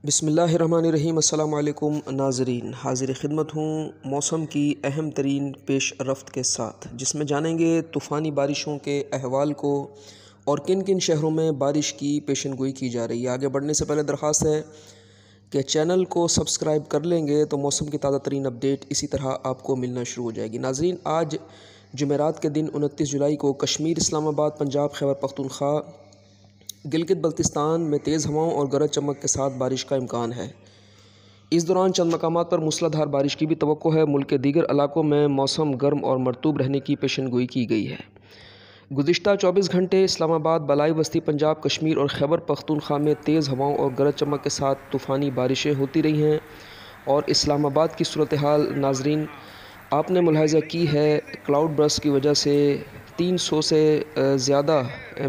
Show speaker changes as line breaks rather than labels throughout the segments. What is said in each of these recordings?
बिस्मिल्लाहिर्रहमानिर्रहीम। अस्सलाम वालेकुम नाज़रीन, हाज़िर खिदमत हूँ मौसम की अहम तरीन पेश रफ्त के साथ, जिसमें जानेंगे तूफ़ानी बारिशों के अहवाल को और किन किन शहरों में बारिश की पेशन गोई की जा रही है। आगे बढ़ने से पहले दरख्वास्त है कि चैनल को सब्सक्राइब कर लेंगे तो मौसम की ताज़ा तरीन अपडेट इसी तरह आपको मिलना शुरू हो जाएगी। नाज़रीन, आज जुमेरात के दिन 29 जुलाई को कश्मीर, इस्लामाबाद, पंजाब, खैबर पख्तूनख्वा, गिलगित बल्तिस्तान में तेज़ हवाओं और गरज चमक के साथ बारिश का इम्कान है। इस दौरान चंद मकामात पर मूसलाधार बारिश की भी तवक्को है। मुल्क के दीगर इलाकों में मौसम गर्म और मरतूब रहने की पेशन गोई की गई है। गुज़िश्ता 24 घंटे इस्लामाबाद, बलाई वस्ती पंजाब, कश्मीर और खैबर पख्तूनख्वा में तेज़ हवाओं और गरज चमक के साथ तूफ़ानी बारिशें होती रही हैं। और इस्लामाबाद की सूरत हाल नाज़रीन आपने मुलाहिज़ा की है, क्लाउड बर्स्ट की वजह से 300 से ज़्यादा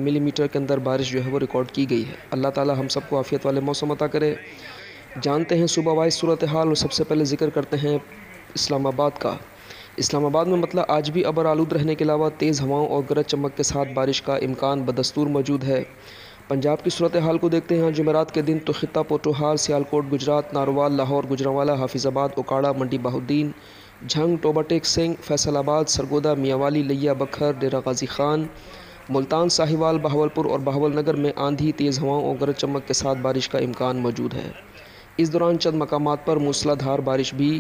मिलीमीटर के अंदर बारिश जो है वो रिकॉर्ड की गई है। अल्लाह ताला हम सबको आफ़ियत वाले मौसम अता करे। जानते हैं सुबह वाइज सूरत हाल, और सबसे पहले ज़िक्र करते हैं इस्लामाबाद का। इस्लामाबाद में मतलब आज भी अबर आलूद रहने के अलावा तेज़ हवाओं और गरज चमक के साथ बारिश का इम्कान बदस्तूर मौजूद है। पंजाब की सूरत हाल को देखते हैं। जुमेरात के दिन तो खित्ता, पोटोहार, सियालकोट, गुजरात, नारवाल, लाहौर, गुजरांवाला, हाफिज़ाबाद, उकाड़ा, मंडी बहाउद्दीन, झंग, टोबाटेक, सिंह, फैसलाबाद, सरगोदा, मियाँवाली, लिया, बखर, डेरा गाजी खान, मुल्तान, साहिवाल, बहावलपुर और बहावलनगर में आंधी, तेज़ हवाओं और गरज चमक के साथ बारिश का इम्कान मौजूद है। इस दौरान चंद मकामात पर मूसलाधार बारिश भी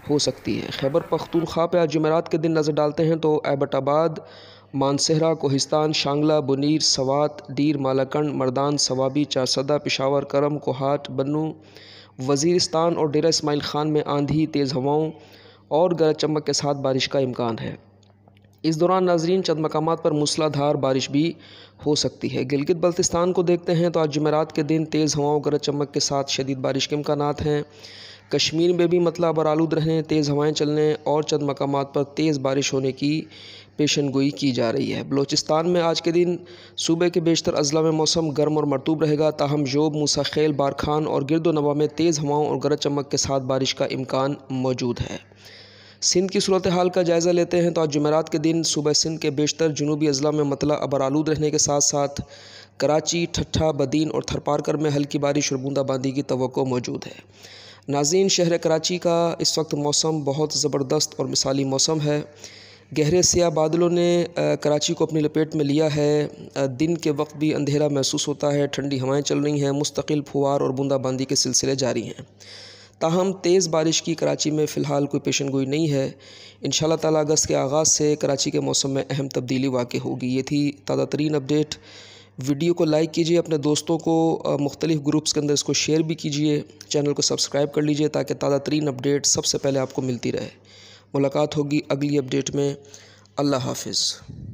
हो सकती है। खैबर पख्तूनख्वा पर आज जुमेरात के दिन नज़र डालते हैं तो एबटाबाद, मानसहरा, कोहिस्तान, शांगला, बुनीर, सवात, डीर, मालाकंड, मर्दान, सवाबी, चारसदा, पिशावर, करम, कोहाट, बन्नू, वज़ीरिस्तान और डेरा इस्माइल खान में आंधी, तेज़ हवाओं और गरज चमक के साथ बारिश का इम्कान है। इस दौरान नाज़रीन चंद मकामात पर मूसलाधार बारिश भी हो सकती है। गिलगित बल्तिस्तान को देखते हैं तो आज जुमेरात के दिन तेज़ हवाओं, गरज चमक के साथ शदीद बारिश के इम्कानात हैं। कश्मीर में भी मतलब अबर आलूद रहने, तेज़ हवाएं चलने और चंद मकामात पर तेज़ बारिश होने की पेशन गोई की जा रही है। बलोचिस्तान में आज के दिन सूबे के बेशतर अजला में मौसम गर्म और मरतूब रहेगा। ताहम जोब, मूसा खेल, बारखान और गिरदोनवा में तेज़ हवाओं और गरज चमक के साथ बारिश का इम्कान मौजूद है। सिंध की सूरत हाल का जायज़ा लेते हैं तो आज जुमेरात के दिन सुबह सिंध के बेशतर जुनूबी अजला में मतला अबर आलूद रहने के साथ साथ कराची, ठट्ठा, बदीन और थरपारकर में हल्की बारिश और बूंदाबांदी की तवक्को मौजूद है। नाज़रीन, शहर कराची का इस वक्त मौसम बहुत ज़बरदस्त और मिसाली मौसम है। गहरे स्याह बादलों ने कराची को अपनी लपेट में लिया है। दिन के वक्त भी अंधेरा महसूस होता है। ठंडी हवाएं चल रही हैं। मुस्तकिल फुहार और बूंदाबांदी के सिलसिले जारी हैं। ताहम तेज़ बारिश की कराची में फ़िलहाल कोई पेशन गोई नहीं है। इंशाअल्लाह ताला अगस्त के आगाज़ से कराची के मौसम में अहम तब्दीली वाक़ई होगी। ये थी ताज़ा तरीन अपडेट। वीडियो को लाइक कीजिए, अपने दोस्तों को मुख्तलिफ़ ग्रुप्स के अंदर इसको शेयर भी कीजिए। चैनल को सब्सक्राइब कर लीजिए ताकि ताज़ा तरीन अपडेट सबसे पहले आपको मिलती रहे। मुलाकात होगी अगली अपडेट में। अल्लाह हाफ़िज़।